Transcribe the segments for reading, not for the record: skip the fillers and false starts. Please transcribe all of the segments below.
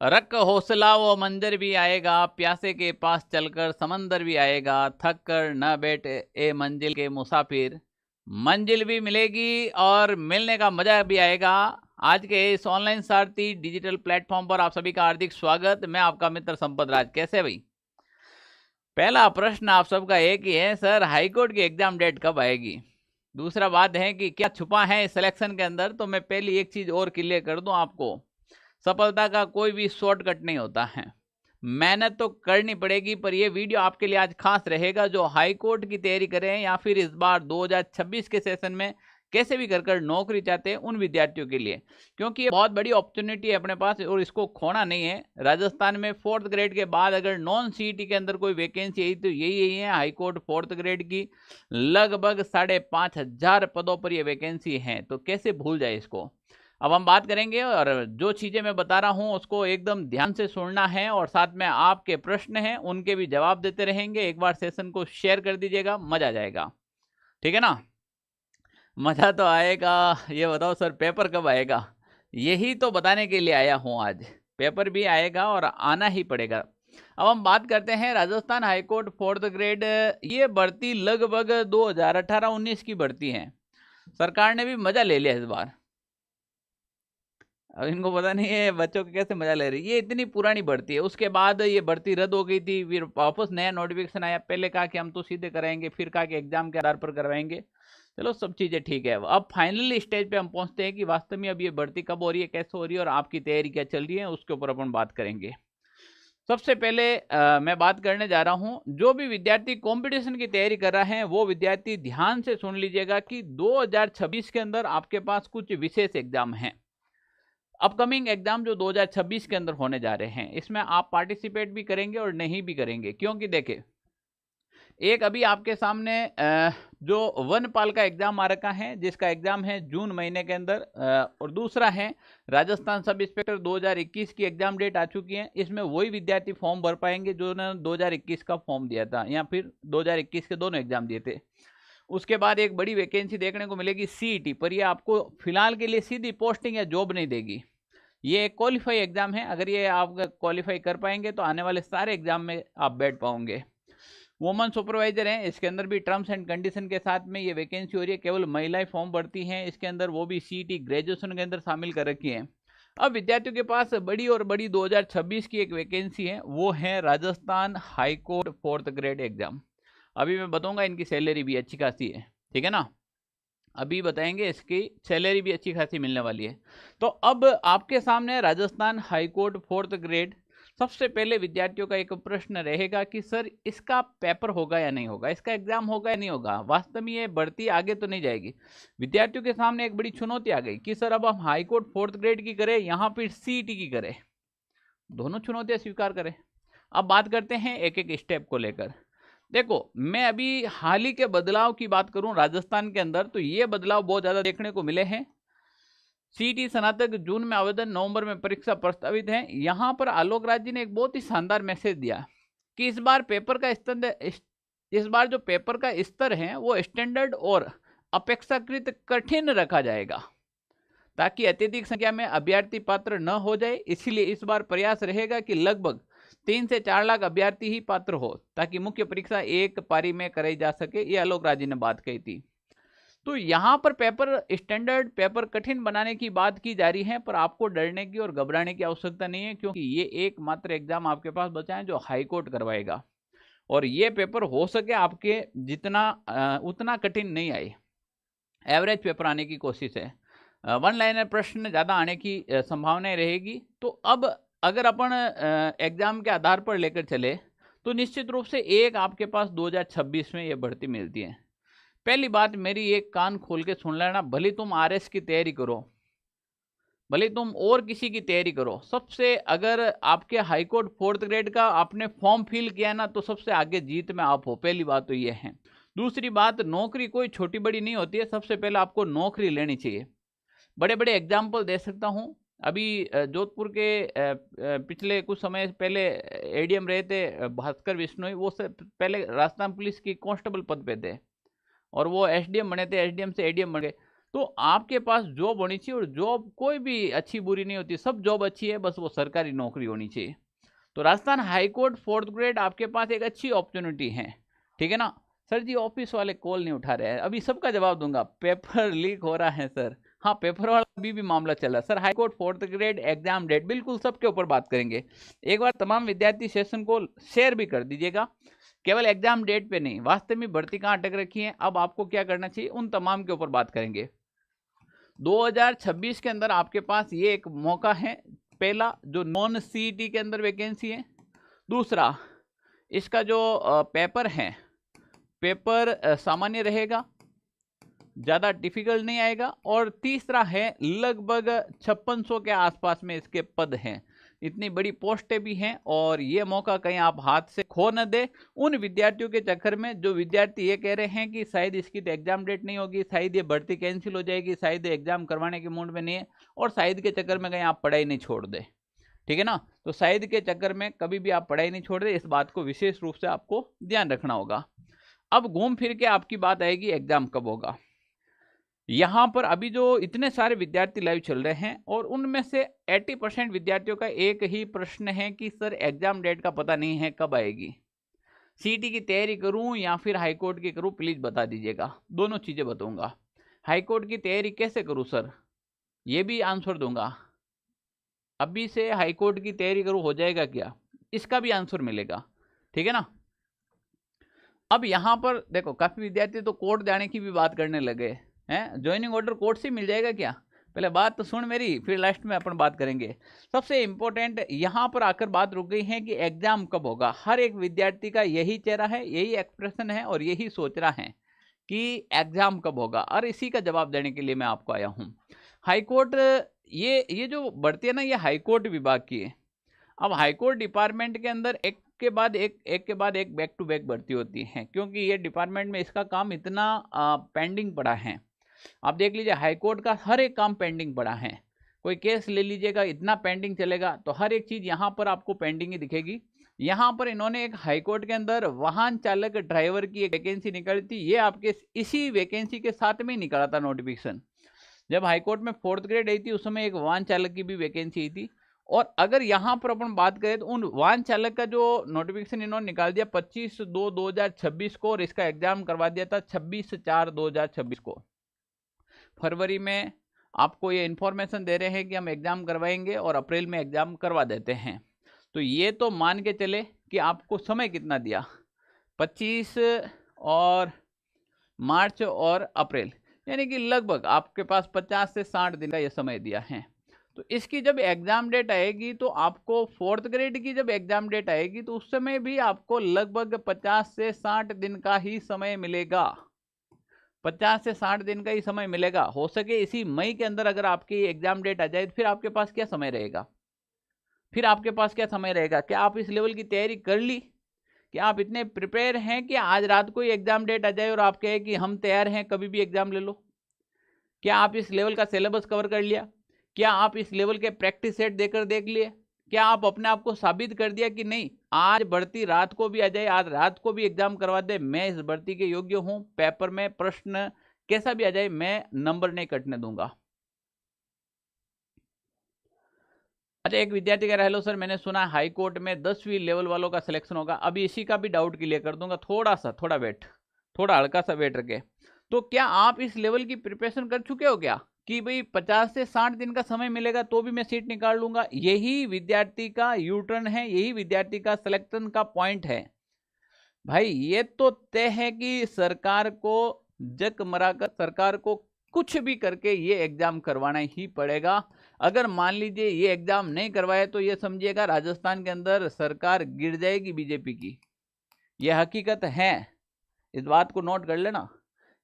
रख हौसला वो मंजर भी आएगा, प्यासे के पास चलकर समंदर भी आएगा, थक कर न बैठ ए मंजिल के मुसाफिर, मंजिल भी मिलेगी और मिलने का मजा भी आएगा। आज के इस ऑनलाइन सारथी डिजिटल प्लेटफॉर्म पर आप सभी का हार्दिक स्वागत। मैं आपका मित्र संपत राज। कैसे भाई? पहला प्रश्न आप सबका एक ही है, सर हाईकोर्ट की एग्जाम डेट कब आएगी? दूसरा बात है कि क्या छुपा है इस सिलेक्शन के अंदर। तो मैं पहली एक चीज और क्लियर कर दूं आपको, सफलता का कोई भी शॉर्टकट नहीं होता है, मेहनत तो करनी पड़ेगी। पर यह वीडियो आपके लिए आज खास रहेगा जो हाई कोर्ट की तैयारी करें या फिर इस बार 2026 के सेशन में कैसे भी कर नौकरी चाहते हैं उन विद्यार्थियों के लिए, क्योंकि ये बहुत बड़ी अपॉर्चुनिटी है अपने पास और इसको खोना नहीं है। राजस्थान में 4th ग्रेड के बाद अगर नॉन सीईटी के अंदर कोई वैकेंसी आई तो यही है हाईकोर्ट 4th ग्रेड की। लगभग 5,500 पदों पर यह वैकेंसी है, तो कैसे भूल जाए इसको। अब हम बात करेंगे और जो चीज़ें मैं बता रहा हूं उसको एकदम ध्यान से सुनना है और साथ में आपके प्रश्न हैं उनके भी जवाब देते रहेंगे। एक बार सेशन को शेयर कर दीजिएगा, मजा आ जाएगा। ठीक है ना? मजा तो आएगा। ये बताओ सर पेपर कब आएगा? यही तो बताने के लिए आया हूं आज। पेपर भी आएगा और आना ही पड़ेगा। अब हम बात करते हैं राजस्थान हाईकोर्ट 4th ग्रेड। ये भर्ती लगभग 2018-19 की भर्ती है। सरकार ने भी मजा ले लिया इस बार। अब इनको पता नहीं है बच्चों के कैसे मजा ले रही है। ये इतनी पुरानी भर्ती है, उसके बाद ये भर्ती रद्द हो गई थी, फिर वापस नया नोटिफिकेशन आया। पहले कहा कि हम तो सीधे कराएंगे, फिर कहा कि एग्जाम के आधार पर करवाएंगे। चलो सब चीज़ें ठीक है। अब फाइनली स्टेज पे हम पहुंचते हैं कि वास्तव में अब ये भर्ती कब हो रही है, कैसे हो रही है और आपकी तैयारी क्या चल रही है, उसके ऊपर अपन बात करेंगे। सबसे पहले मैं बात करने जा रहा हूं, जो भी विद्यार्थी कंपटीशन की तैयारी कर रहे हैं वो विद्यार्थी ध्यान से सुन लीजिएगा कि 2026 के अंदर आपके पास कुछ विशेष एग्जाम हैं। अपकमिंग एग्जाम जो 2026 के अंदर होने जा रहे हैं, इसमें आप पार्टिसिपेट भी करेंगे और नहीं भी करेंगे। क्योंकि देखिए, एक अभी आपके सामने जो वनपाल का एग्जाम आ रखा है, जिसका एग्जाम है जून महीने के अंदर, और दूसरा है राजस्थान सब इंस्पेक्टर 2021 की एग्जाम डेट आ चुकी है। इसमें वही विद्यार्थी फॉर्म भर पाएंगे जो ने 2021 का फॉर्म दिया था या फिर 2021 के दोनों एग्जाम दिए थे। उसके बाद एक बड़ी वैकेंसी देखने को मिलेगी सीईटी पर। यह आपको फिलहाल के लिए सीधी पोस्टिंग या जॉब नहीं देगी। ये एक क्वालिफाई एग्जाम है। अगर ये आप क्वालिफाई कर पाएंगे तो आने वाले सारे एग्जाम में आप बैठ पाओगे। वुमन सुपरवाइजर हैं, इसके अंदर भी टर्म्स एंड कंडीशन के साथ में ये वैकेंसी हो रही है। केवल महिलाएं फॉर्म भरती हैं इसके अंदर, वो भी सीईटी ग्रेजुएशन के अंदर शामिल कर रखी है। अब विद्यार्थियों के पास बड़ी और बड़ी 2026 की एक वैकेंसी है, वो है Rajasthan high court 4th grade exam. अभी मैं बताऊंगा, इनकी सैलरी भी अच्छी खासी है। ठीक है ना? अभी बताएंगे, इसकी सैलरी भी अच्छी खासी मिलने वाली है। तो अब आपके सामने राजस्थान हाईकोर्ट 4th ग्रेड। सबसे पहले विद्यार्थियों का एक प्रश्न रहेगा कि सर इसका पेपर होगा या नहीं होगा, इसका एग्जाम होगा या नहीं होगा। वास्तव में ये बढ़ती आगे तो नहीं जाएगी। विद्यार्थियों के सामने एक बड़ी चुनौती आ गई कि सर अब हम हाईकोर्ट 4th ग्रेड की करें यहाँ फिर सीईटी की करें। दोनों चुनौतियां स्वीकार करें। अब बात करते हैं एक एक स्टेप को लेकर। देखो, मैं अभी हाल ही के बदलाव की बात करूं राजस्थान के अंदर, तो ये बदलाव बहुत ज्यादा देखने को मिले हैं। सीईटी स्नातक जून में आवेदन, नवंबर में परीक्षा प्रस्तावित है। यहां पर आलोक राज जी ने एक बहुत ही शानदार मैसेज दिया कि इस बार जो पेपर का स्तर है वो स्टैंडर्ड और अपेक्षाकृत कठिन रखा जाएगा ताकि अत्यधिक संख्या में अभ्यर्थी पात्र न हो जाए। इसीलिए इस बार प्रयास रहेगा कि लगभग 3 से 4 लाख अभ्यर्थी ही पात्र हो ताकि मुख्य परीक्षा एक पारी में कराई जा सके। ये आलोक राज जी ने बात कही थी। तो यहाँ पर पेपर स्टैंडर्ड, पेपर कठिन बनाने की बात की जा रही है, पर आपको डरने की और घबराने की आवश्यकता नहीं है, क्योंकि ये एकमात्र एग्जाम आपके पास बचा है जो हाईकोर्ट करवाएगा। और ये पेपर हो सके आपके जितना उतना कठिन नहीं आए, एवरेज पेपर आने की कोशिश है। 1 लाइनर प्रश्न ज़्यादा आने की संभावना रहेगी। तो अब अगर अपन एग्जाम के आधार पर लेकर चले तो निश्चित रूप से एक आपके पास 2026 में ये भर्ती मिलती है। पहली बात, मेरी एक कान खोल के सुन लेना, भले तुम आरएस की तैयारी करो, भले तुम और किसी की तैयारी करो, सबसे अगर आपके हाईकोर्ट 4th ग्रेड का आपने फॉर्म फिल किया ना तो सबसे आगे जीत में आप हो। पहली बात तो ये है। दूसरी बात, नौकरी कोई छोटी बड़ी नहीं होती है। सबसे पहले आपको नौकरी लेनी चाहिए। बड़े बड़े एग्जाम्पल दे सकता हूँ। अभी जोधपुर के पिछले कुछ समय पहले एडीएम रहे थे भास्कर बिश्नोई, वो से पहले राजस्थान पुलिस की कांस्टेबल पद पे थे और वो एसडीएम बने थे, एसडीएम से एडीएम बन गए। तो आपके पास जॉब होनी चाहिए, और जॉब कोई भी अच्छी बुरी नहीं होती, सब जॉब अच्छी है, बस वो सरकारी नौकरी होनी चाहिए। तो राजस्थान हाईकोर्ट 4th ग्रेड आपके पास एक अच्छी अपॉर्चुनिटी है, ठीक है ना। सर जी ऑफिस वाले कॉल नहीं उठा रहे हैं, अभी सबका जवाब दूंगा। पेपर लीक हो रहा है सर, हाँ पेपर वाला अभी भी मामला चल रहा है sir. High court 4th grade exam date बिल्कुल सबके ऊपर बात करेंगे। एक बार तमाम विद्यार्थी सेशन को शेयर भी कर दीजिएगा, केवल एग्जाम डेट पे नहीं, वास्तव में भर्ती कहाँ अटक रखी है, अब आपको क्या करना चाहिए, उन तमाम के ऊपर बात करेंगे। 2026 के अंदर आपके पास ये एक मौका है, पहला जो नॉन सीईटी के अंदर वैकेंसी है, दूसरा इसका जो पेपर है, पेपर सामान्य रहेगा, ज़्यादा डिफिकल्ट नहीं आएगा, और तीसरा है लगभग 5600 के आसपास में इसके पद हैं, इतनी बड़ी पोस्टें भी हैं, और ये मौका कहीं आप हाथ से खो न दे उन विद्यार्थियों के चक्कर में जो विद्यार्थी ये कह रहे हैं कि शायद इसकी तो एग्जाम डेट नहीं होगी, शायद ये भर्ती कैंसिल हो जाएगी, शायद एग्जाम करवाने के मूड में नहीं है, और शायद के चक्कर में कहीं आप पढ़ाई नहीं छोड़ दे, ठीक है ना। तो शायद के चक्कर में कभी भी आप पढ़ाई नहीं छोड़ दे, इस बात को विशेष रूप से आपको ध्यान रखना होगा। अब घूम फिर के आपकी बात आएगी एग्जाम कब होगा। यहाँ पर अभी जो इतने सारे विद्यार्थी लाइव चल रहे हैं, और उनमें से 80% विद्यार्थियों का एक ही प्रश्न है कि सर एग्जाम डेट का पता नहीं है कब आएगी, सीईटी की तैयारी करूं या फिर हाईकोर्ट की करूं, प्लीज बता दीजिएगा। दोनों चीजें बताऊंगा। हाईकोर्ट की तैयारी कैसे करूं सर, ये भी आंसर दूंगा। अभी से हाईकोर्ट की तैयारी करूं हो जाएगा क्या, इसका भी आंसर मिलेगा, ठीक है ना। अब यहाँ पर देखो काफी विद्यार्थी तो कोर्ट जाने की भी बात करने लगे हैं, ज्वाइनिंग ऑर्डर कोर्ट से मिल जाएगा क्या, पहले बात तो सुन मेरी, फिर लास्ट में अपन बात करेंगे। सबसे इंपॉर्टेंट यहाँ पर आकर बात रुक गई है कि एग्जाम कब होगा। हर एक विद्यार्थी का यही चेहरा है, यही एक्सप्रेशन है, और यही सोच रहा है कि एग्जाम कब होगा, और इसी का जवाब देने के लिए मैं आपको आया हूँ। हाईकोर्ट ये जो बढ़ती है ना, ये हाईकोर्ट विभाग की है। अब हाईकोर्ट डिपार्टमेंट के अंदर एक के बाद एक बैक टू बैक भर्ती होती है, क्योंकि ये डिपार्टमेंट में इसका काम इतना पेंडिंग पड़ा है। आप देख लीजिए हाईकोर्ट का हर एक काम पेंडिंग पड़ा है, कोई केस ले लीजिएगा इतना पेंडिंग चलेगा, तो हर एक चीज यहाँ पर आपको पेंडिंग ही दिखेगी। यहाँ पर इन्होंने एक हाईकोर्ट के अंदर वाहन चालक ड्राइवर की एक वैकेंसी निकाली थी, ये आपके इसी वैकेंसी के साथ में ही निकाला था नोटिफिकेशन। जब हाईकोर्ट में 4th ग्रेड आई थी उस समय एक वाहन चालक की भी वैकेंसी आई थी। और अगर यहाँ पर अपन बात करें तो उन वाहन चालक का जो नोटिफिकेशन इन्होंने निकाल दिया 25/2/2026 को, और इसका एग्जाम करवा दिया था 26/4/2026 को। फरवरी में आपको ये इंफॉर्मेशन दे रहे हैं कि हम एग्जाम करवाएंगे, और अप्रैल में एग्जाम करवा देते हैं। तो ये तो मान के चले कि आपको समय कितना दिया, 25 और मार्च और अप्रैल, यानी कि लगभग आपके पास 50 से 60 दिन का ये समय दिया है। तो इसकी जब एग्जाम डेट आएगी तो आपको 4th ग्रेड की जब एग्जाम डेट आएगी तो उस समय भी आपको लगभग 50 से 60 दिन का ही समय मिलेगा, 50 से 60 दिन का ही समय मिलेगा। हो सके इसी मई के अंदर अगर आपकी एग्जाम डेट आ जाए तो फिर आपके पास क्या समय रहेगा, फिर आपके पास क्या समय रहेगा। क्या आप इस लेवल की तैयारी कर ली, क्या आप इतने प्रिपेयर हैं कि आज रात को ही एग्जाम डेट आ जाए और आप कहे कि हम तैयार हैं कभी भी एग्जाम ले लो। क्या आप इस लेवल का सिलेबस कवर कर लिया, क्या आप इस लेवल के प्रैक्टिस सेट देकर देख लिए, क्या आप अपने आप को साबित कर दिया कि नहीं आज भर्ती रात को भी आ जाए, आज रात को भी एग्जाम करवा दे, मैं इस भर्ती के योग्य हूं, पेपर में प्रश्न कैसा भी आ जाए मैं नंबर नहीं कटने दूंगा। अच्छा एक विद्यार्थी कह रहा है हेलो सर मैंने सुना हाई कोर्ट में 10वीं लेवल वालों का सिलेक्शन होगा, अभी इसी का भी डाउट क्लियर कर दूंगा, थोड़ा वेट, थोड़ा हल्का सा वेट रखे। तो क्या आप इस लेवल की प्रिपरेशन कर चुके हो क्या कि भाई 50 से 60 दिन का समय मिलेगा तो भी मैं सीट निकाल लूंगा। यही विद्यार्थी का यू टर्न है, यही विद्यार्थी का सिलेक्शन का पॉइंट है। भाई ये तो तय है कि सरकार को जक मराकर सरकार को कुछ भी करके ये एग्जाम करवाना ही पड़ेगा। अगर मान लीजिए ये एग्जाम नहीं करवाए तो ये समझिएगा राजस्थान के अंदर सरकार गिर जाएगी बीजेपी की, ये हकीकत है, इस बात को नोट कर लेना।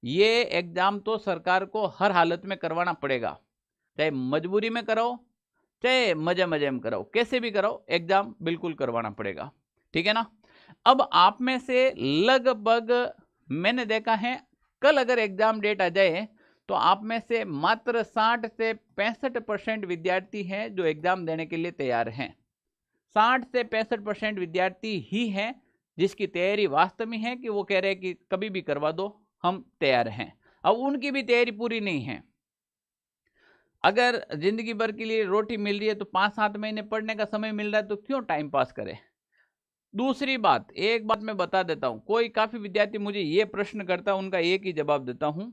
ये एग्जाम तो सरकार को हर हालत में करवाना पड़ेगा, चाहे मजबूरी में कराओ चाहे मजे मजे में कराओ, कैसे भी कराओ एग्जाम बिल्कुल करवाना पड़ेगा, ठीक है ना। अब आप में से लगभग मैंने देखा है कल अगर एग्जाम डेट आ जाए तो आप में से मात्र 60 से 65% विद्यार्थी हैं जो एग्जाम देने के लिए तैयार हैं। 60 से 65% विद्यार्थी ही हैं जिसकी तैयारी वास्तव में है कि वो कह रहे हैं कि कभी भी करवा दो हम तैयार हैं। अब उनकी भी तैयारी पूरी नहीं है, अगर जिंदगी भर के लिए रोटी मिल रही है तो 5-7 महीने पढ़ने का समय मिल रहा है तो क्यों टाइम पास करें। दूसरी बात, एक बात मैं बता देता हूं, कोई काफी विद्यार्थी मुझे ये प्रश्न करता है, उनका एक ही जवाब देता हूं।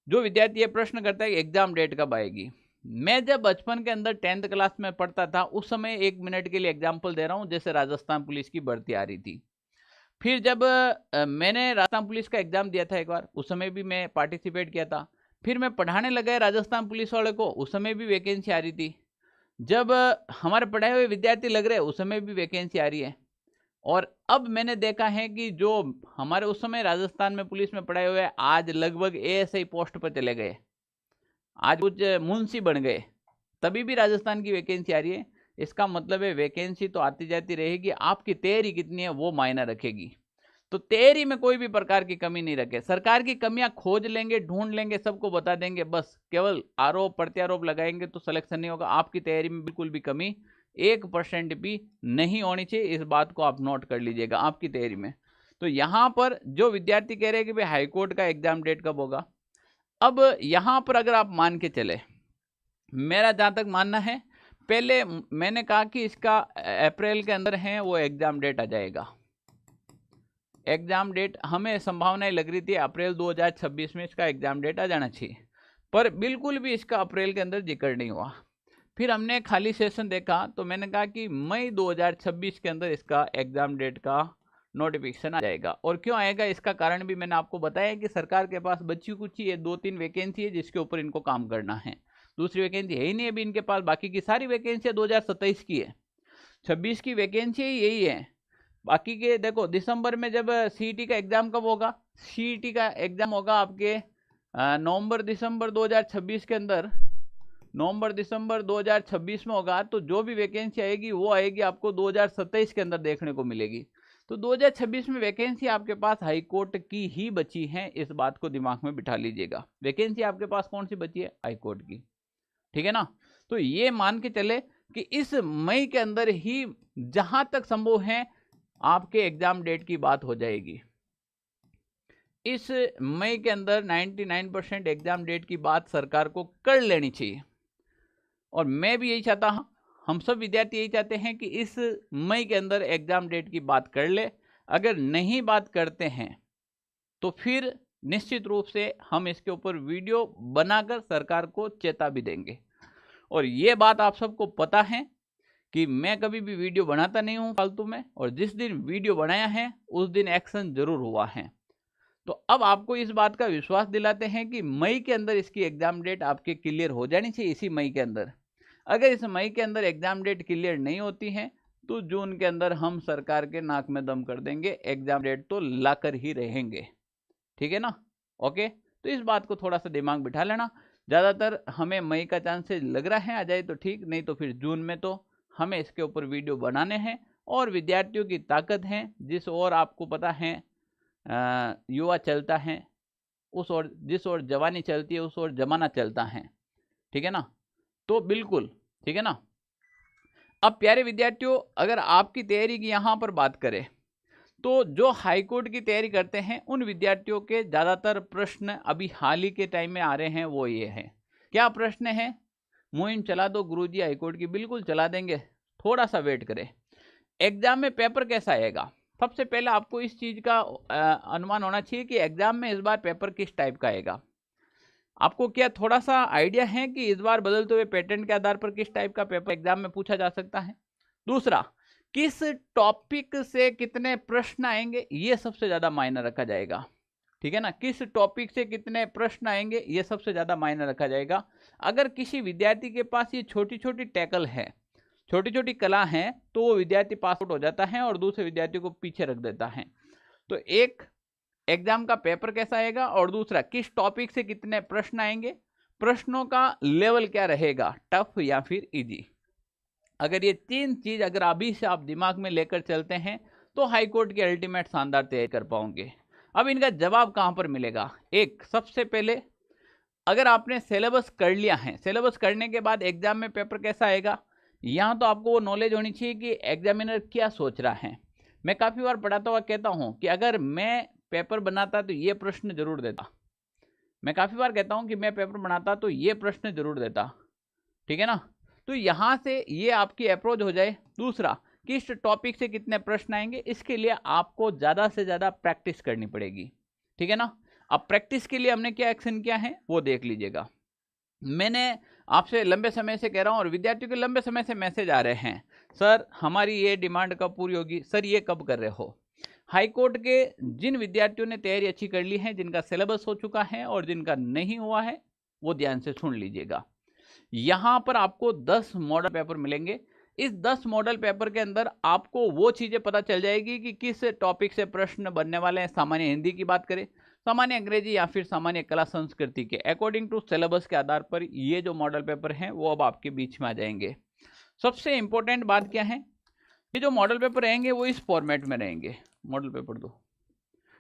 जो विद्यार्थी ये प्रश्न करता है कि एग्जाम डेट कब आएगी, मैं जब बचपन के अंदर 10th क्लास में पढ़ता था उस समय 1 मिनट के लिए एग्जाम्पल दे रहा हूं, जैसे राजस्थान पुलिस की भर्ती आ रही थी। फिर जब मैंने राजस्थान पुलिस का एग्जाम दिया था एक बार, उस समय भी मैं पार्टिसिपेट किया था। फिर मैं पढ़ाने लगा राजस्थान पुलिस वाले को, उस समय भी वैकेंसी आ रही थी। जब हमारे पढ़ाए हुए विद्यार्थी लग रहे उस समय भी वैकेंसी आ रही है। और अब मैंने देखा है कि जो हमारे उस समय राजस्थान में पुलिस में पढ़ाए हुए आज लगभग एएसआई पोस्ट पर चले गए, आज कुछ मुंशी बन गए, तभी भी राजस्थान की वैकेंसी आ रही है। इसका मतलब है वैकेंसी तो आती जाती रहेगी, आपकी तैयारी कितनी है वो मायना रखेगी। तो तैयारी में कोई भी प्रकार की कमी नहीं रखे। सरकार की कमियां खोज लेंगे, ढूंढ लेंगे, सबको बता देंगे, बस केवल आरोप प्रत्यारोप लगाएंगे तो सिलेक्शन नहीं होगा। आपकी तैयारी में बिल्कुल भी कमी 1% भी नहीं होनी चाहिए, इस बात को आप नोट कर लीजिएगा आपकी तैयारी में। तो यहाँ पर जो विद्यार्थी कह रहे हैं कि भाई हाईकोर्ट का एग्जाम डेट कब होगा, अब यहाँ पर अगर आप मान के चले, मेरा जहाँ तक मानना है, पहले मैंने कहा कि इसका अप्रैल के अंदर है वो एग्जाम डेट आ जाएगा। एग्जाम डेट हमें संभावनाएं लग रही थी अप्रैल 2026 में इसका एग्जाम डेट आ जाना चाहिए, पर बिल्कुल भी इसका अप्रैल के अंदर जिक्र नहीं हुआ। फिर हमने खाली सेशन देखा तो मैंने कहा कि मई 2026 के अंदर इसका एग्जाम डेट का नोटिफिकेशन आ जाएगा। और क्यों आएगा इसका कारण भी मैंने आपको बताया कि सरकार के पास बची कुछ ये 2-3 वैकेंसी है जिसके ऊपर इनको काम करना है। दूसरी वैकेंसी है ही नहीं अभी इनके पास, बाकी की सारी वैकेंसी 2027 की है, 26 की वैकेंसी यही है। बाकी के देखो, दिसंबर में जब सीईटी का एग्जाम कब होगा, सीईटी का एग्जाम होगा आपके नवंबर दिसंबर 2026 के अंदर, नवंबर दिसंबर 2026 में होगा। तो जो भी वैकेंसी आएगी वो आएगी आपको 2027 के अंदर देखने को मिलेगी। तो 2026 में वैकेंसी आपके पास हाई कोर्ट की ही बची है, इस बात को दिमाग में बिठा लीजिएगा। वैकेंसी आपके पास कौन सी बची है, हाई कोर्ट की, ठीक है ना। तो ये मान के चले कि इस मई के अंदर ही जहां तक संभव है आपके एग्जाम डेट की बात हो जाएगी। इस मई के अंदर 99% एग्जाम डेट की बात सरकार को कर लेनी चाहिए। और मैं भी यही चाहता हूं, हम सब विद्यार्थी यही चाहते हैं कि इस मई के अंदर एग्जाम डेट की बात कर ले। अगर नहीं बात करते हैं तो फिर निश्चित रूप से हम इसके ऊपर वीडियो बनाकर सरकार को चेता भी देंगे। और ये बात आप सबको पता है कि मैं कभी भी वीडियो बनाता नहीं हूं फालतू में, और जिस दिन वीडियो बनाया है उस दिन एक्शन जरूर हुआ है। तो अब आपको इस बात का विश्वास दिलाते हैं कि मई के अंदर इसकी एग्जाम डेट आपके क्लियर हो जानी चाहिए, इसी मई के अंदर। अगर इस मई के अंदर एग्जाम डेट क्लियर नहीं होती है तो जून के अंदर हम सरकार के नाक में दम कर देंगे, एग्जाम डेट तो लाकर ही रहेंगे, ठीक है ना। ओके, तो इस बात को थोड़ा सा दिमाग बिठा लेना। ज़्यादातर हमें मई का चांसेस लग रहा है आ जाए तो ठीक, नहीं तो फिर जून में तो हमें इसके ऊपर वीडियो बनाने हैं। और विद्यार्थियों की ताकत है, जिस ओर आपको पता है युवा चलता है उस ओर, जिस ओर जवानी चलती है उस ओर जमाना चलता है, ठीक है ना। तो बिल्कुल ठीक है ना। अब प्यारे विद्यार्थियों, अगर आपकी तैयारी की यहाँ पर बात करें तो जो हाईकोर्ट की तैयारी करते हैं उन विद्यार्थियों के ज़्यादातर प्रश्न अभी हाल ही के टाइम में आ रहे हैं, वो ये है। क्या प्रश्न है, मुहिम चला दो गुरुजी हाईकोर्ट की, बिल्कुल चला देंगे, थोड़ा सा वेट करें। एग्जाम में पेपर कैसा आएगा, सबसे पहले आपको इस चीज़ का अनुमान होना चाहिए कि एग्जाम में इस बार पेपर किस टाइप का आएगा। आपको क्या थोड़ा सा आइडिया है कि इस बार बदलते हुए पैटर्न के आधार पर किस टाइप का पेपर एग्जाम में पूछा जा सकता है। दूसरा, किस टॉपिक से कितने प्रश्न आएंगे, ये सबसे ज्यादा मायने रखा जाएगा, ठीक है ना। किस टॉपिक से कितने प्रश्न आएंगे ये सबसे ज्यादा मायने रखा जाएगा। अगर किसी विद्यार्थी के पास ये छोटी छोटी टैकल है, छोटी छोटी कला है, तो वो विद्यार्थी पास आउट हो जाता है और दूसरे विद्यार्थी को पीछे रख देता है। तो एक, एग्जाम का पेपर कैसा आएगा, और दूसरा किस टॉपिक से कितने प्रश्न आएंगे, प्रश्नों का लेवल क्या रहेगा, टफ या फिर इजी। अगर ये तीन चीज अगर अभी से आप दिमाग में लेकर चलते हैं तो हाईकोर्ट की अल्टीमेट शानदार तैयारी कर पाओगे। अब इनका जवाब कहां पर मिलेगा, एक, सबसे पहले अगर आपने सिलेबस कर लिया है, सिलेबस करने के बाद एग्जाम में पेपर कैसा आएगा, यहाँ तो आपको वो नॉलेज होनी चाहिए कि एग्जामिनर क्या सोच रहा है। मैं काफ़ी बार पढ़ाता हुआ कहता हूँ कि अगर मैं पेपर बनाता तो ये प्रश्न जरूर देता, मैं काफ़ी बार कहता हूं कि मैं पेपर बनाता तो ये प्रश्न जरूर देता, ठीक है ना। तो यहां से ये आपकी अप्रोच हो जाए। दूसरा, किस टॉपिक से कितने प्रश्न आएंगे, इसके लिए आपको ज़्यादा से ज़्यादा प्रैक्टिस करनी पड़ेगी, ठीक है ना। अब प्रैक्टिस के लिए हमने क्या एक्शन किया है वो देख लीजिएगा। मैंने आपसे लंबे समय से कह रहा हूं और विद्यार्थियों के लंबे समय से मैसेज आ रहे हैं, सर हमारी ये डिमांड कब पूरी होगी, सर ये कब कर रहे हो। हाई कोर्ट के जिन विद्यार्थियों ने तैयारी अच्छी कर ली है, जिनका सिलेबस हो चुका है और जिनका नहीं हुआ है, वो ध्यान से सुन लीजिएगा। यहां पर आपको 10 मॉडल पेपर मिलेंगे। इस 10 मॉडल पेपर के अंदर आपको वो चीजें पता चल जाएगी कि किस टॉपिक से प्रश्न बनने वाले हैं। सामान्य हिंदी की बात करें, सामान्य अंग्रेजी या फिर सामान्य कला संस्कृति के अकॉर्डिंग टू सिलेबस के आधार पर ये जो मॉडल पेपर हैं वो अब आपके बीच में आ जाएंगे। सबसे इंपॉर्टेंट बात क्या है, ये जो मॉडल पेपर रहेंगे वो इस फॉर्मेट में रहेंगे। मॉडल पेपर दो,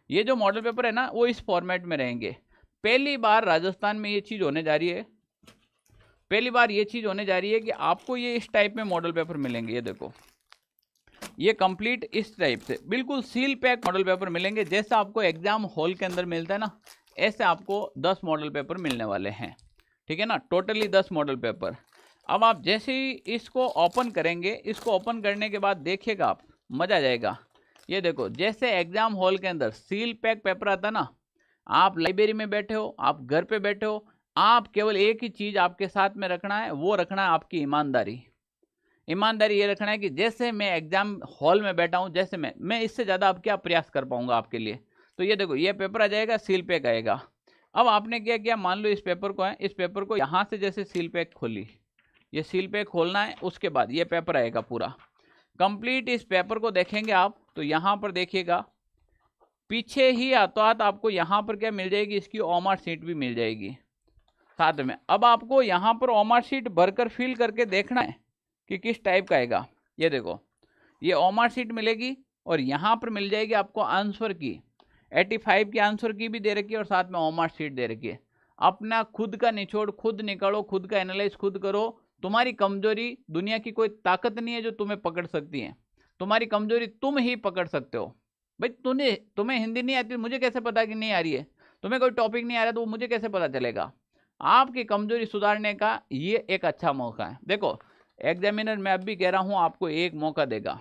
ये जो मॉडल पेपर है ना वो इस फॉर्मेट में रहेंगे। पहली बार राजस्थान में ये चीज होने जा रही है, पहली बार ये चीज होने जा रही है कि आपको ये इस टाइप में मॉडल पेपर मिलेंगे। ये देखो, ये कंप्लीट इस टाइप से बिल्कुल सील पैक मॉडल पेपर मिलेंगे। जैसा आपको एग्जाम हॉल के अंदर मिलता है ना, ऐसे आपको 10 मॉडल पेपर मिलने वाले हैं, ठीक है ना। Totally 10 model paper. अब आप जैसे ही इसको ओपन करेंगे, इसको ओपन करने के बाद देखिएगा आप, मजा आ जाएगा। ये देखो, जैसे एग्जाम हॉल के अंदर सील पैक पेपर आता ना, आप लाइब्रेरी में बैठे हो, आप घर पे बैठे हो, आप केवल एक ही चीज आपके साथ में रखना है, वो रखना है आपकी ईमानदारी। ईमानदारी ये रखना है कि जैसे मैं एग्जाम हॉल में बैठा हूं, जैसे मैं इससे ज्यादा अब क्या प्रयास कर पाऊंगा आपके लिए। तो ये देखो, ये पेपर आ जाएगा, सील पैक आएगा। अब आपने क्या किया, मान लो इस पेपर को है, इस पेपर को यहां से जैसे सील पैक खोली, ये सील पैक खोलना है, उसके बाद ये पेपर आएगा पूरा कंप्लीट। इस पेपर को देखेंगे आप तो यहां पर देखिएगा, पीछे ही हाथों आपको यहां पर क्या मिल जाएगी, इसकी ओमार शीट भी मिल जाएगी साथ में। अब आपको यहां पर ओमार शीट भरकर फिल करके देखना है कि किस टाइप का आएगा। ये देखो, ये ओमार शीट मिलेगी और यहां पर मिल जाएगी आपको आंसर की, 85 की आंसर की भी दे रखी है और साथ में ओमार शीट दे रखी है। अपना खुद का निचोड़ खुद निकालो, खुद का एनालाइज खुद करो। तुम्हारी कमजोरी दुनिया की कोई ताकत नहीं है जो तुम्हें पकड़ सकती है। तुम्हारी कमजोरी तुम ही पकड़ सकते हो। भाई तुम्हें हिंदी नहीं आती, मुझे कैसे पता कि नहीं आ रही है। तुम्हें कोई टॉपिक नहीं आ रहा तो वो मुझे कैसे पता चलेगा। आपकी कमजोरी सुधारने का ये एक अच्छा मौका है। देखो, एग्जामिनर मैं अब भी कह रहा हूं, आपको एक मौका देगा,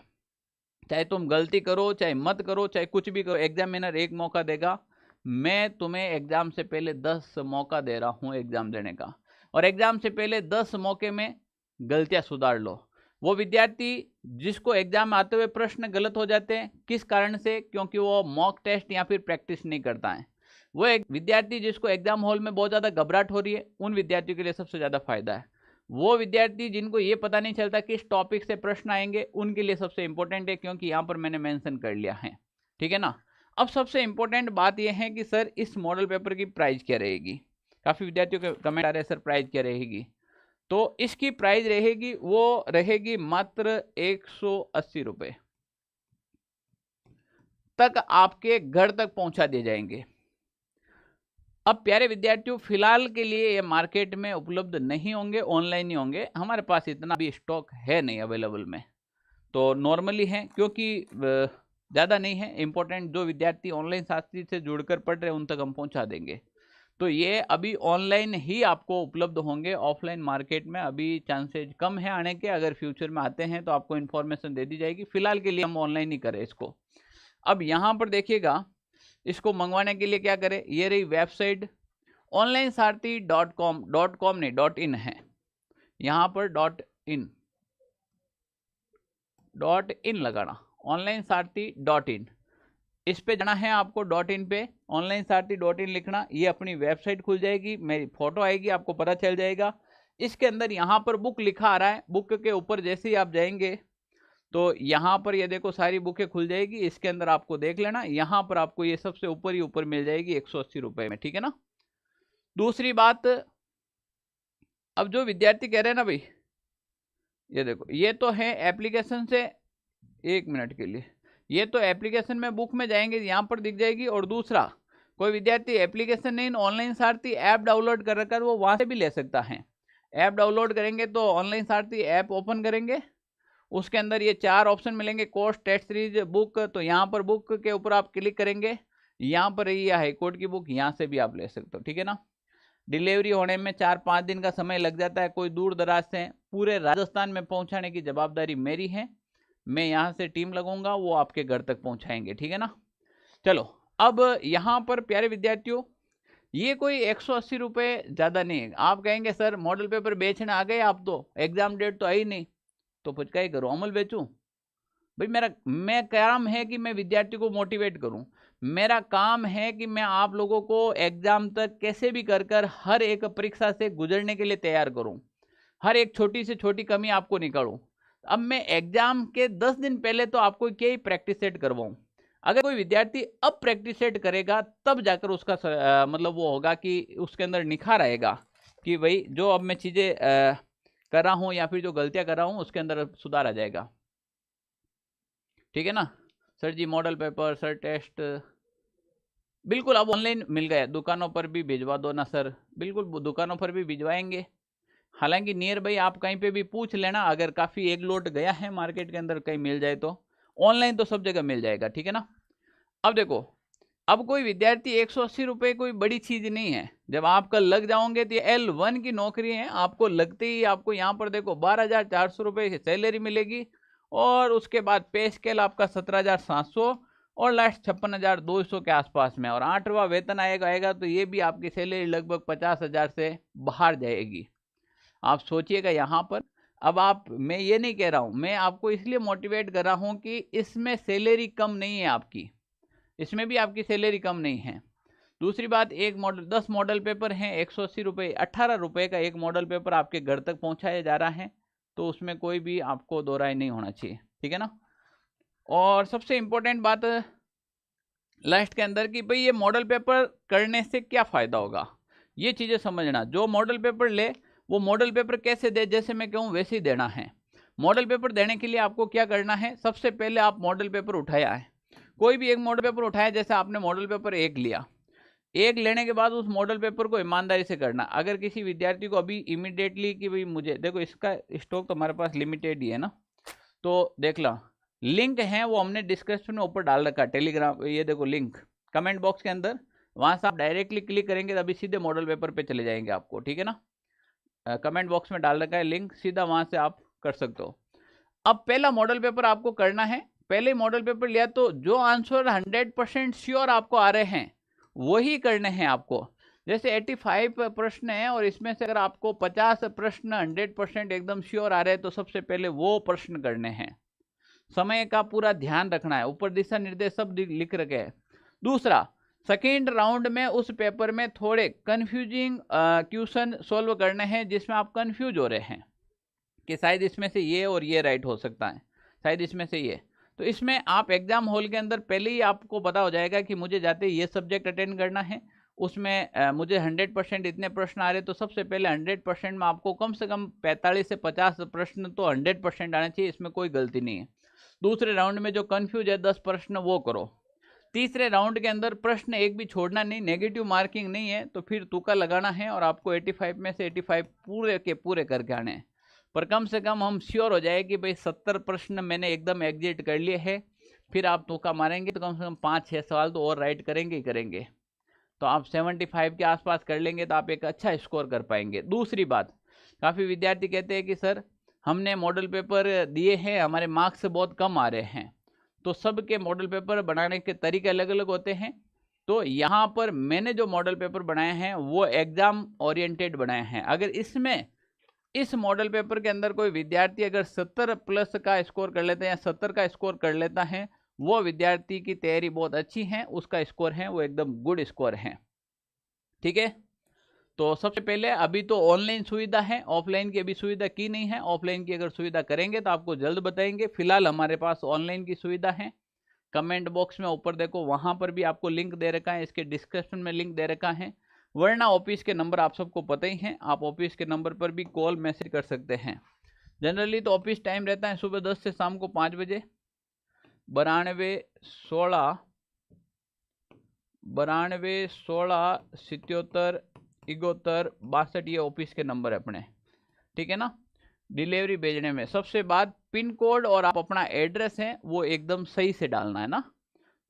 चाहे तुम गलती करो चाहे मत करो चाहे कुछ भी करो, एग्जामिनर एक मौका देगा। मैं तुम्हें एग्जाम से पहले 10 मौका दे रहा हूं एग्जाम देने का, और एग्जाम से पहले 10 मौके में गलतियां सुधार लो। वो विद्यार्थी जिसको एग्जाम में आते हुए प्रश्न गलत हो जाते हैं, किस कारण से, क्योंकि वो मॉक टेस्ट या फिर प्रैक्टिस नहीं करता है। वो एक विद्यार्थी जिसको एग्जाम हॉल में बहुत ज़्यादा घबराहट हो रही है, उन विद्यार्थियों के लिए सबसे ज़्यादा फायदा है। वो विद्यार्थी जिनको ये पता नहीं चलता किस टॉपिक से प्रश्न आएंगे, उनके लिए सबसे इंपॉर्टेंट है, क्योंकि यहाँ पर मैंने मेंशन कर लिया है, ठीक है ना। अब सबसे इंपॉर्टेंट बात यह है कि सर इस मॉडल पेपर की प्राइस क्या रहेगी। काफ़ी विद्यार्थियों के कमेंट आ रहे हैं, सर प्राइस क्या रहेगी। तो इसकी प्राइस रहेगी, वो रहेगी मात्र 180 रुपये तक आपके घर तक पहुंचा दिए जाएंगे। अब प्यारे विद्यार्थियों, फिलहाल के लिए ये मार्केट में उपलब्ध नहीं होंगे, ऑनलाइन ही होंगे। हमारे पास इतना भी स्टॉक है नहीं अवेलेबल में, तो नॉर्मली है, क्योंकि ज़्यादा नहीं है। इंपॉर्टेंट जो विद्यार्थी ऑनलाइन शास्त्री से जुड़कर पढ़ रहे हैं उन तक हम पहुंचा देंगे। तो ये अभी ऑनलाइन ही आपको उपलब्ध होंगे, ऑफलाइन मार्केट में अभी चांसेज कम है आने के। अगर फ्यूचर में आते हैं तो आपको इन्फॉर्मेशन दे दी जाएगी। फिलहाल के लिए हम ऑनलाइन ही करें इसको। अब यहाँ पर देखिएगा, इसको मंगवाने के लिए क्या करें, ये रही वेबसाइट onlinesaarthi.com, .com नहीं .in है, यहाँ पर .in लगाना, onlinesaarthi.in, इस पे जाना है आपको। .in पे onlinesaarthi.in लिखना, ये अपनी वेबसाइट खुल जाएगी, मेरी फोटो आएगी, आपको पता चल जाएगा। इसके अंदर यहाँ पर बुक लिखा आ रहा है, बुक के ऊपर जैसे ही आप जाएंगे तो यहाँ पर ये देखो सारी बुकें खुल जाएगी। इसके अंदर आपको देख लेना, यहाँ पर आपको ये सबसे ऊपर ही ऊपर मिल जाएगी 180 रुपये में, ठीक है ना। दूसरी बात, अब जो विद्यार्थी कह रहे हैं ना भाई, ये देखो, ये तो है एप्लीकेशन से, 1 मिनट के लिए, ये तो एप्लीकेशन में बुक में जाएंगे, यहाँ पर दिख जाएगी। और दूसरा, कोई विद्यार्थी एप्लीकेशन नहीं, ऑनलाइन सारथी ऐप डाउनलोड कर रखा है, वो वहाँ से भी ले सकता है। ऐप डाउनलोड करेंगे तो ऑनलाइन सारथी ऐप ओपन करेंगे, उसके अंदर ये 4 ऑप्शन मिलेंगे, कोर्स, टेस्ट सीरीज, बुक। तो यहाँ पर बुक के ऊपर आप क्लिक करेंगे, यहाँ पर ये हाई कोर्ट की बुक, यहाँ से भी आप ले सकते हो, ठीक है ना। डिलीवरी होने में 4-5 दिन का समय लग जाता है। कोई दूर दराज से पूरे राजस्थान में पहुंचाने की जवाबदारी मेरी है। मैं यहाँ से टीम लगूंगा, वो आपके घर तक पहुंचाएंगे, ठीक है ना। चलो अब यहाँ पर प्यारे विद्यार्थियों, ये कोई 180 रुपये ज़्यादा नहीं है। आप कहेंगे सर मॉडल पेपर बेचने आ गए आप, तो एग्जाम डेट तो आई नहीं, तो फिर क्या करूँ, अमल बेचूं? भाई मैं काम है कि मैं विद्यार्थी को मोटिवेट करूं। मेरा काम है कि मैं आप लोगों को एग्जाम तक कैसे भी कर कर हर एक परीक्षा से गुजरने के लिए तैयार करूं, हर एक छोटी से छोटी कमी आपको निकालूं। अब मैं एग्जाम के 10 दिन पहले तो आपको क्या ही प्रैक्टिस सेट करवाऊं। अगर कोई विद्यार्थी अब प्रैक्टिस सेट करेगा तब जाकर उसका मतलब वो होगा कि उसके अंदर निखार आएगा कि भाई जो अब मैं चीज़ें कर रहा हूँ या फिर जो गलतियाँ कर रहा हूँ उसके अंदर सुधार आ जाएगा, ठीक है ना। सर जी मॉडल पेपर, सर टेस्ट, बिल्कुल अब ऑनलाइन मिल गया, दुकानों पर भी भिजवा दो ना सर। बिल्कुल दुकानों पर भी भिजवाएंगे। हालांकि नियर भाई आप कहीं पे भी पूछ लेना, अगर काफ़ी एक लोट गया है मार्केट के अंदर कहीं मिल जाए तो। ऑनलाइन तो सब जगह मिल जाएगा, ठीक है ना। अब देखो, अब कोई विद्यार्थी 180 रुपये कोई बड़ी चीज़ नहीं है। जब आप कल लग जाओगे तो ये L1 की नौकरी है, आपको लगते ही आपको यहाँ पर देखो 12,400 रुपये की सैलरी मिलेगी, और उसके बाद पे स्केल आपका 17,700 और लास्ट 56,200 के आसपास में, और 8वां वेतन आएगा तो ये भी आपकी सैलरी लगभग 50,000 से बाहर जाएगी। आप सोचिएगा यहाँ पर। अब आप, मैं ये नहीं कह रहा हूँ, मैं आपको इसलिए मोटिवेट कर रहा हूँ कि इसमें सैलरी कम नहीं है आपकी, इसमें भी आपकी सैलरी कम नहीं है। दूसरी बात, एक मॉडल 10 मॉडल पेपर हैं, 180 रुपये, 18 रुपये का एक मॉडल पेपर आपके घर तक पहुँचाया जा रहा है, तो उसमें कोई भी आपको दो राय नहीं होना चाहिए, ठीक है ना। और सबसे इम्पोर्टेंट बात लास्ट के अंदर कि भाई ये मॉडल पेपर करने से क्या फ़ायदा होगा, ये चीज़ें समझना। जो मॉडल पेपर ले वो मॉडल पेपर कैसे दे, जैसे मैं कहूँ वैसे ही देना है। मॉडल पेपर देने के लिए आपको क्या करना है, सबसे पहले आप मॉडल पेपर उठाया है, कोई भी एक मॉडल पेपर उठाया, जैसे आपने मॉडल पेपर 1 लिया, 1 लेने के बाद उस मॉडल पेपर को ईमानदारी से करना। अगर किसी विद्यार्थी को अभी इमीडिएटली कि भाई मुझे देखो इसका स्टॉक तो हमारे पास लिमिटेड ही है ना, तो देख लो लिंक है वो हमने डिस्क्रिप्शन में ऊपर डाल रखा, टेलीग्राम, ये देखो लिंक कमेंट बॉक्स के अंदर, वहाँ से आप डायरेक्टली क्लिक करेंगे तो अभी सीधे मॉडल पेपर पे चले जाएंगे आपको, ठीक है ना। कमेंट बॉक्स में डाल रखा है लिंक, सीधा वहाँ से आप कर सकते हो। अब पहला मॉडल पेपर आपको करना है, पहले मॉडल पेपर लिया तो जो आंसर 100% श्योर आपको आ रहे हैं वही करने हैं आपको। जैसे 85 प्रश्न है और इसमें से अगर आपको 50 प्रश्न 100% एकदम श्योर आ रहे हैं तो सबसे पहले वो प्रश्न करने हैं। समय का पूरा ध्यान रखना है, ऊपर दिशा निर्देश सब लिख रखे हैं। दूसरा, सेकेंड राउंड में उस पेपर में थोड़े कंफ्यूजिंग क्वेश्चन सोल्व करने हैं जिसमें आप कंफ्यूज हो रहे हैं कि शायद इसमें से ये और ये राइट हो सकता है, शायद इसमें से ये। तो इसमें आप एग्जाम हॉल के अंदर पहले ही आपको पता हो जाएगा कि मुझे जाते ये सब्जेक्ट अटेंड करना है, उसमें मुझे 100% इतने प्रश्न आ रहे, तो सबसे पहले 100% में आपको कम से कम 45 से 50 प्रश्न तो 100% आना चाहिए, इसमें कोई गलती नहीं है। दूसरे राउंड में जो कंफ्यूज है 10 प्रश्न वो करो। तीसरे राउंड के अंदर प्रश्न एक भी छोड़ना नहीं, नेगेटिव मार्किंग नहीं है, तो फिर तुक्का लगाना है और आपको 85 में से 85 पूरे के पूरे करके आने हैं। पर कम से कम हम श्योर हो जाए कि भाई 70 प्रश्न मैंने एकदम एग्जिट कर लिए हैं, फिर आप तुक्का मारेंगे तो कम से कम 5-6 सवाल तो और राइट करेंगे ही करेंगे, तो आप 75 के आसपास कर लेंगे तो आप एक अच्छा स्कोर कर पाएंगे। दूसरी बात, काफ़ी विद्यार्थी कहते हैं कि सर हमने मॉडल पेपर दिए हैं, हमारे मार्क्स बहुत कम आ रहे हैं, तो सबके मॉडल पेपर बनाने के तरीके अलग अलग होते हैं। तो यहाँ पर मैंने जो मॉडल पेपर बनाए हैं वो एग्जाम ओरिएंटेड बनाए हैं। अगर इसमें इस मॉडल पेपर के अंदर कोई विद्यार्थी अगर 70 प्लस का स्कोर कर लेते हैं या 70 का स्कोर कर लेता है, वो विद्यार्थी की तैयारी बहुत अच्छी है, उसका स्कोर है वो एकदम गुड स्कोर है, ठीक है। तो सबसे पहले अभी तो ऑनलाइन सुविधा है, ऑफलाइन की अभी सुविधा की नहीं है। ऑफलाइन की अगर सुविधा करेंगे तो आपको जल्द बताएंगे। फिलहाल हमारे पास ऑनलाइन की सुविधा है। कमेंट बॉक्स में ऊपर देखो, वहां पर भी आपको लिंक दे रखा है, इसके डिस्क्रिप्शन में लिंक दे रखा है। वरना ऑफिस के नंबर आप सबको पता ही हैं, आप ऑफिस के नंबर पर भी कॉल मैसेज कर सकते हैं। जनरली तो ऑफिस टाइम रहता है सुबह 10 से शाम को 5 बजे। 92 16 77 71 62 ये ऑफिस के नंबर है अपने, ठीक है ना। डिलीवरी भेजने में सबसे बात पिन कोड और आप अपना एड्रेस है वो एकदम सही से डालना है ना।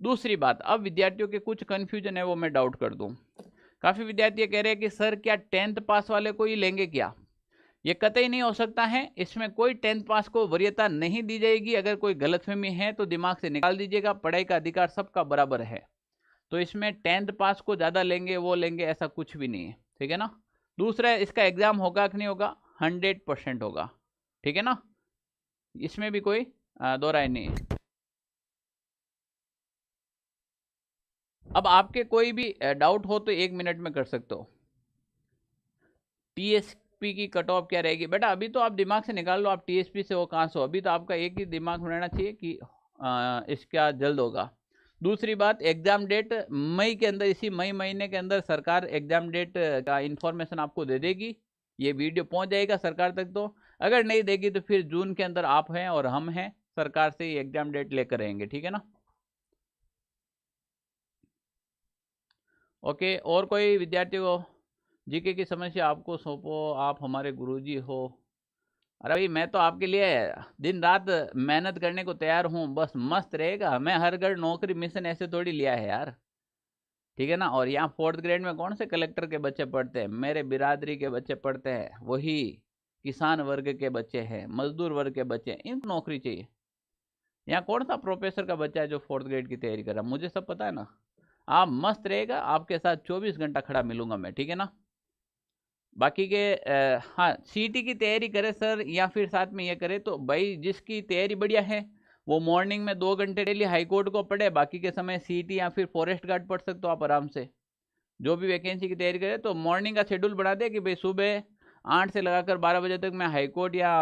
दूसरी बात, अब विद्यार्थियों के कुछ कन्फ्यूजन है वो मैं डाउट कर दूं। काफ़ी विद्यार्थी ये कह रहे हैं कि सर क्या 10th पास वाले को ही लेंगे क्या? ये कतई नहीं हो सकता है, इसमें कोई 10th पास को वरीयता नहीं दी जाएगी। अगर कोई गलतफहमी है तो दिमाग से निकाल दीजिएगा, पढ़ाई का अधिकार सबका बराबर है। तो इसमें 10th पास को ज़्यादा लेंगे वो लेंगे ऐसा कुछ भी नहीं है, ठीक है ना। दूसरा, इसका एग्ज़ाम होगा कि नहीं होगा? 100% होगा, ठीक है ना, इसमें भी कोई दो राय नहीं है। अब आपके कोई भी डाउट हो तो 1 मिनट में कर सकते हो। टीएसपी की कट ऑफ क्या रहेगी? बेटा अभी तो आप दिमाग से निकाल लो, आप टीएसपी से हो कहाँ से हो। अभी तो आपका एक ही दिमाग में रहना चाहिए कि इसका जल्द होगा। दूसरी बात, एग्जाम डेट मई के अंदर, इसी मई महीने के अंदर सरकार एग्जाम डेट का इंफॉर्मेशन आपको दे देगी। ये वीडियो पहुंच जाएगा सरकार तक। तो अगर नहीं देगी तो फिर जून के अंदर आप हैं और हम हैं, सरकार से ही एग्जाम डेट लेकर रहेंगे, ठीक है ना। ओके, और कोई विद्यार्थी को जीके की समस्या आपको सौंपो, आप हमारे गुरुजी हो। अरे भाई मैं तो आपके लिए दिन रात मेहनत करने को तैयार हूँ, बस मस्त रहेगा। मैं हर घर नौकरी मिशन ऐसे थोड़ी लिया है यार, ठीक है ना। और यहाँ 4th ग्रेड में कौन से कलेक्टर के बच्चे पढ़ते हैं? मेरे बिरादरी के बच्चे पढ़ते हैं, वही किसान वर्ग के बच्चे हैं, मजदूर वर्ग के बच्चे हैं, इनको नौकरी चाहिए। यहाँ कौन सा प्रोफेसर का बच्चा है जो 4th ग्रेड की तैयारी कर रहा है? मुझे सब पता है ना। आप मस्त रहेगा, आपके साथ 24 घंटा खड़ा मिलूंगा मैं, ठीक है ना। बाकी के हाँ, सीटी की तैयारी करे सर या फिर साथ में ये करे तो भाई जिसकी तैयारी बढ़िया है वो मॉर्निंग में 2 घंटे डेली हाई कोर्ट को पढ़े, बाकी के समय सीटी या फिर फॉरेस्ट गार्ड पढ़ सकते हो आप आराम से। जो भी वैकेंसी की तैयारी करे तो मॉर्निंग का शेड्यूल बना दे कि भाई सुबह 8 से लगाकर 12 बजे तक मैं हाई कोर्ट, या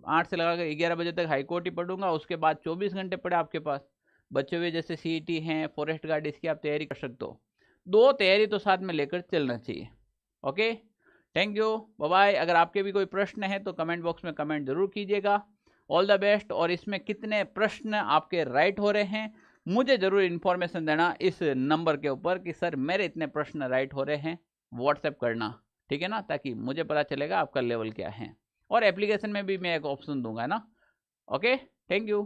8 से लगाकर 11 बजे तक हाई कोर्ट ही पढ़ूंगा। उसके बाद 24 घंटे पढ़े आपके पास बचे हुए, जैसे सीटी हैं, फॉरेस्ट गार्ड, इसकी आप तैयारी कर सकते हो। 2 तैयारी तो साथ में लेकर चलना चाहिए। Okay, thank you, bye bye. अगर आपके भी कोई प्रश्न है तो कमेंट बॉक्स में कमेंट जरूर कीजिएगा। All the best. और इसमें कितने प्रश्न आपके राइट हो रहे हैं मुझे जरूर इन्फॉर्मेशन देना इस नंबर के ऊपर कि सर मेरे इतने प्रश्न राइट हो रहे हैं, व्हाट्सएप करना, ठीक है ना, ताकि मुझे पता चलेगा आपका लेवल क्या है। और एप्लीकेशन में भी मैं एक ऑप्शन दूंगा ना। Okay, thank you.